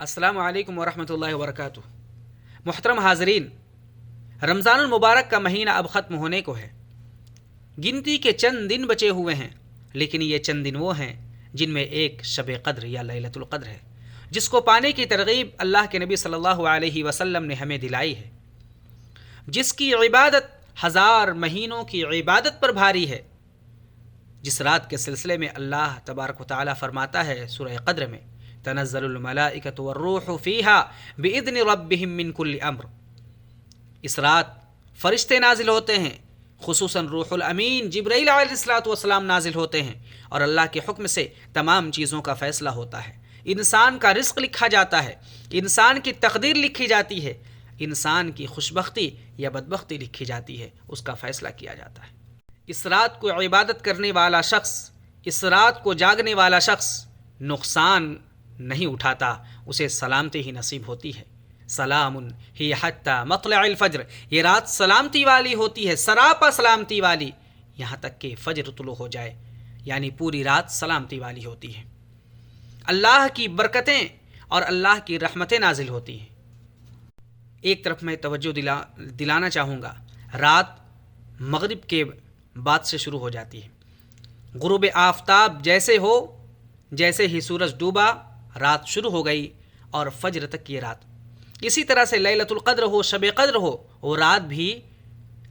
अस्सलामु अलैकुम वरहमतुल्लाहि वबरकातुह। मुहतरम हाज़रीन, रमज़ानुल मुबारक का महीना अब ख़त्म होने को है। गिनती के चंद दिन बचे हुए हैं, लेकिन ये चंद दिन वो हैं जिनमें एक शब क़द्र या लैलतुल क़द्र है, जिसको पाने की तरग़ीब अल्लाह के नबी सल्लल्लाहु अलैहि वसल्लम ने हमें दिलाई है, जिसकी इबादत हज़ार महीनों की इबादत पर भारी है। जिस रात के सिलसिले में अल्लाह तबारक व तआला फरमाता है सूरह क़द्र में, तनज़्ज़लुल मलाइकतु वर्रूहु फ़ीहा बिइज़्नि रब्बिहिम मिन कुल्लि अम्र। इस रात फ़रिश्ते नाजिल होते हैं, खुसूसन रूहुल अमीन जिब्राईल अलैहिस्सलातु वस्सलाम नाजिल होते हैं, और अल्लाह के हुक्म से तमाम चीज़ों का फ़ैसला होता है। इंसान का रिज़्क़ लिखा जाता है, इंसान की तकदीर लिखी जाती है, इंसान की खुशबख्ती या बदबख्ती लिखी जाती है, उसका फ़ैसला किया जाता है। इस रात को इबादत करने वाला शख्स, इस रात को जागने वाला शख्स नुकसान नहीं उठाता, उसे सलामती ही नसीब होती है। सलामुन हिय हत्ता मत्लअल फ़ज्र, ये रात सलामती वाली होती है, सरापा सलामती वाली, यहाँ तक कि फ़ज्र तुलू हो जाए, यानी पूरी रात सलामती वाली होती है। अल्लाह की बरकतें और अल्लाह की रहमतें नाजिल होती हैं। एक तरफ मैं तवज्जो दिलाना चाहूँगा, रात मगरिब के बाद से शुरू हो जाती है। गुरूब आफताब जैसे हो, जैसे ही सूरज डूबा रात शुरू हो गई, और फज्र तक की रात। इसी तरह से लैलतुल क़द्र हो, शब क़द्र हो, वो रात भी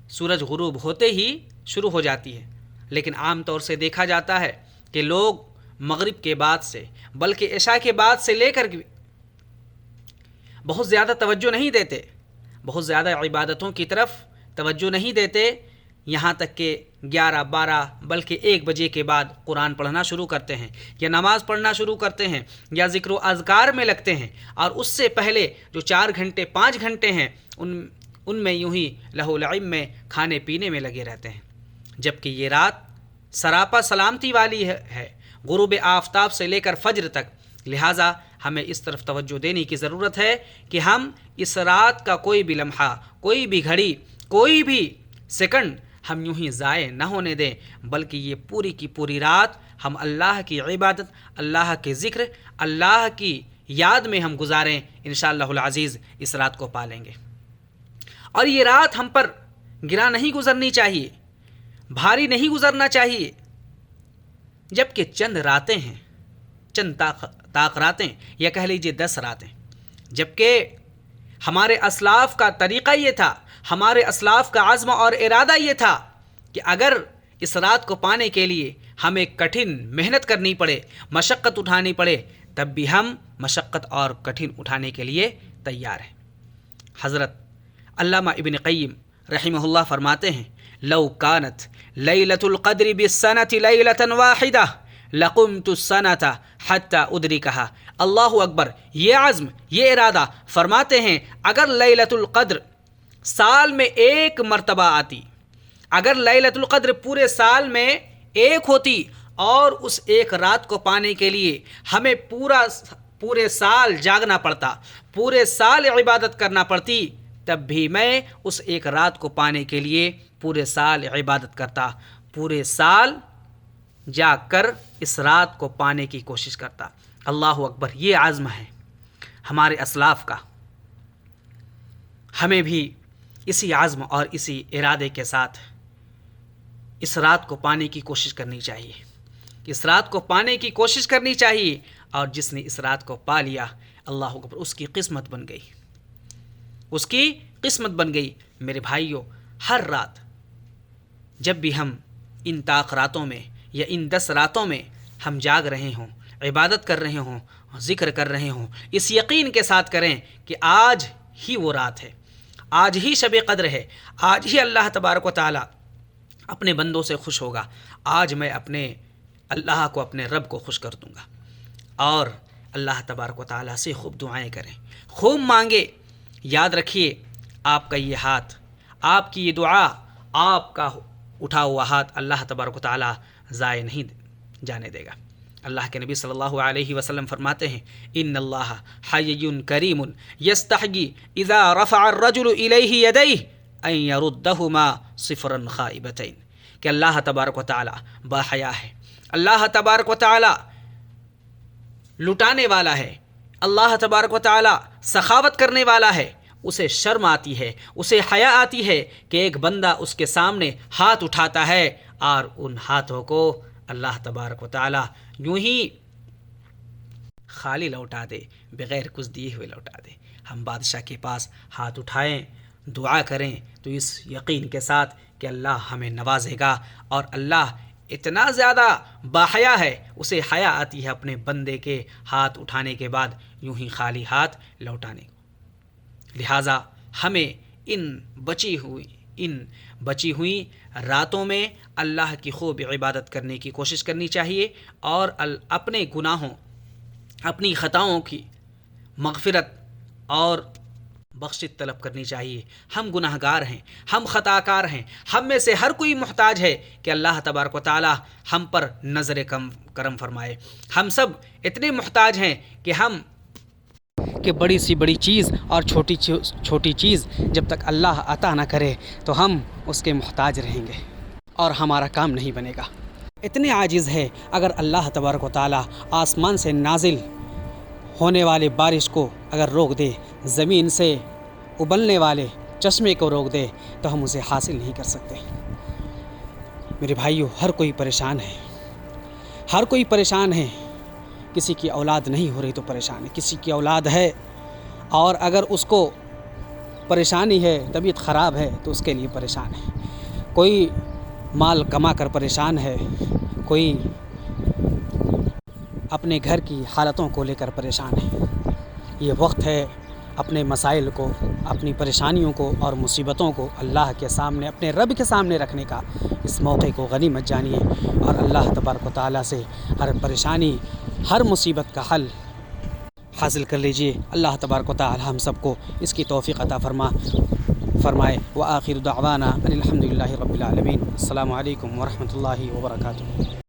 सूरज गुरूब होते ही शुरू हो जाती है। लेकिन आम तौर से देखा जाता है कि लोग मगरिब के बाद से, बल्कि इशा के बाद से लेकर बहुत ज़्यादा तवज्जो नहीं देते, बहुत ज़्यादा इबादतों की तरफ तवज्जो नहीं देते, यहाँ तक कि 11, 12 बल्कि 1 बजे के बाद कुरान पढ़ना शुरू करते हैं, या नमाज़ पढ़ना शुरू करते हैं, या ज़िक्र अज़कार में लगते हैं, और उससे पहले जो 4 घंटे 5 घंटे हैं उनमें यूं ही लहुल इल्म में, खाने पीने में लगे रहते हैं। जबकि ये रात सरापा सलामती वाली है गुरूब आफताब से लेकर फज्र तक। लिहाजा हमें इस तरफ तवज्जो देने की ज़रूरत है कि हम इस रात का कोई भी लम्हा, कोई भी घड़ी, कोई भी सेकंड हम यूं ही ज़ाये न होने दें, बल्कि ये पूरी की पूरी रात हम अल्लाह की इबादत, अल्लाह के ज़िक्र, अल्लाह की याद में हम गुजारें। इंशाअल्लाहुल अज़ीज़ इस रात को पालेंगे। और ये रात हम पर गिरा नहीं गुज़रनी चाहिए, भारी नहीं गुज़रना चाहिए। जबकि चंद रातें हैं, चंद ताक रातें, या कह लीजिए 10 रातें। जबकि हमारे असलाफ़ का तरीक़ा ये था, हमारे असलाफ़ का आज़्म और इरादा ये था कि अगर इस रात को पाने के लिए हमें कठिन मेहनत करनी पड़े, मशक्क़त उठानी पड़े, तब भी हम मशक्क़त और कठिन उठाने के लिए तैयार हैं। हज़रत अल्लामा इब्न क़य्यिम रहिमहुल्लाह फरमाते हैं, लौ कानत लैलतुल क़द्रि बिस्सनति लैलतन वाहिदा लक़ुमतु सनता हत्ता उदरिकहा। अल्लाहु अकबर, ये आज़्म, ये इरादा। फरमाते हैं अगर लैलतुल क़द्र साल में एक मर्तबा आती, अगर लैलतुल क़द्र पूरे साल में एक होती, और उस एक रात को पाने के लिए हमें पूरे साल जागना पड़ता, पूरे साल इबादत करना पड़ती, तब भी मैं उस एक रात को पाने के लिए पूरे साल इबादत करता, पूरे साल जाग कर इस रात को पाने की कोशिश करता। अल्लाहु अकबर, ये आज़्म है हमारे असलाफ़ का। हमें भी इसी आज़्म और इसी इरादे के साथ इस रात को पाने की कोशिश करनी चाहिए, इस रात को पाने की कोशिश करनी चाहिए। और जिसने इस रात को पा लिया, अल्लाह अकबर, उसकी किस्मत बन गई, उसकी किस्मत बन गई। मेरे भाइयों, हर रात जब भी हम इन ताक रातों में या इन 10 रातों में हम जाग रहे हों, इबादत कर रहे हों, ज़िक्र कर रहे हों, इस यकीन के साथ करें कि आज ही वो रात है, आज ही शब क़द्र है, आज ही अल्लाह तबारक व तआला अपने बंदों से खुश होगा, आज मैं अपने अल्लाह को, अपने रब को खुश कर दूँगा। और अल्लाह तबारक व तआला से खूब दुआएं करें, खूब मांगे। याद रखिए, आपका ये हाथ, आपकी ये दुआ, आपका उठा हुआ हाथ अल्लाह तबारक व तआला ज़ाय नहीं जाने देगा। अल्लाह के नबी सल्लल्लाहु अलैहि वसल्लम फरमाते हैं, इन्नल्लाह हय्युन करीमुन यस्तहयी इज़ा रफ़अ अर्रजुलु इलैहि यदैहि अन यरुद्दहुमा सिफ़रन ख़ाइबतैन, कि अल्लाह तबारक व तआला बाहया है, अल्लाह तबारक व तआला लुटाने वाला है, اللہ تبارک و تعالی سخاوت کرنے والا ہے، اسے شرم آتی ہے، اسے حیا آتی ہے کہ ایک بندہ اس کے سامنے ہاتھ اٹھاتا ہے اور ان ہاتھوں کو اللہ تبارک و تعالی یوں ہی خالی لوٹا دے، بغیر کچھ دیے ہوئے لوٹا دے۔ ہم بادشاہ کے پاس ہاتھ اٹھائیں، دعا کریں تو اس یقین کے ساتھ کہ اللہ ہمیں نوازے گا، اور اللہ اتنا زیادہ باحیا ہے، اسے حیا آتی ہے اپنے بندے کے ہاتھ اٹھانے کے بعد یوں ہی خالی ہاتھ لوٹانے کو۔ لہٰذا ہمیں ان بچی ہوئی راتوں میں اللہ کی خوب عبادت کرنے کی کوشش کرنی چاہیے، اور اپنے گناہوں، اپنی خطاؤں کی مغفرت اور بخشش طلب کرنی چاہیے۔ ہم گناہ گار ہیں، ہم خطا کار ہیں، ہم میں سے ہر کوئی محتاج ہے کہ اللہ تبارک و تعالی ہم پر نظر کرم فرمائے۔ ہم سب اتنے محتاج ہیں کہ بڑی سی بڑی چیز اور چھوٹی چیز جب تک اللہ عطا نہ کرے تو ہم اس کے محتاج رہیں گے اور ہمارا کام نہیں بنے گا۔ اتنے عاجز ہے، اگر اللہ تبارک و تعالی آسمان سے نازل ہونے والے بارش کو اگر روک دے، زمین سے ابلنے والے چشمے کو روک دے، تو ہم اسے حاصل نہیں کر سکتے۔ میرے بھائیو، ہر کوئی پریشان ہے، کسی کی اولاد نہیں ہو رہی تو پریشان ہے، کسی کی اولاد ہے اور اگر اس کو پریشانی ہے، طبیعت خراب ہے تو اس کے لیے پریشان ہے، کوئی مال کما کر پریشان ہے، کوئی اپنے گھر کی حالتوں کو لے کر پریشان ہے۔ یہ وقت ہے اپنے مسائل کو، اپنی پریشانیوں کو اور مصیبتوں کو اللہ کے سامنے، اپنے رب کے سامنے رکھنے کا اس موقع کو غنیمت جانیے، اور اللہ تبارک و تعالیٰ سے ہر پریشانی، ہر مصیبت کا حل حاصل کر لیجئے۔ اللہ تبارک و تعالیٰ ہم سب کو اس کی توفیق عطا فرمائے۔ وآخر دعوانا ان الحمد للہ رب العالمین۔ السلام علیکم ورحمۃ اللہ وبرکاتہ۔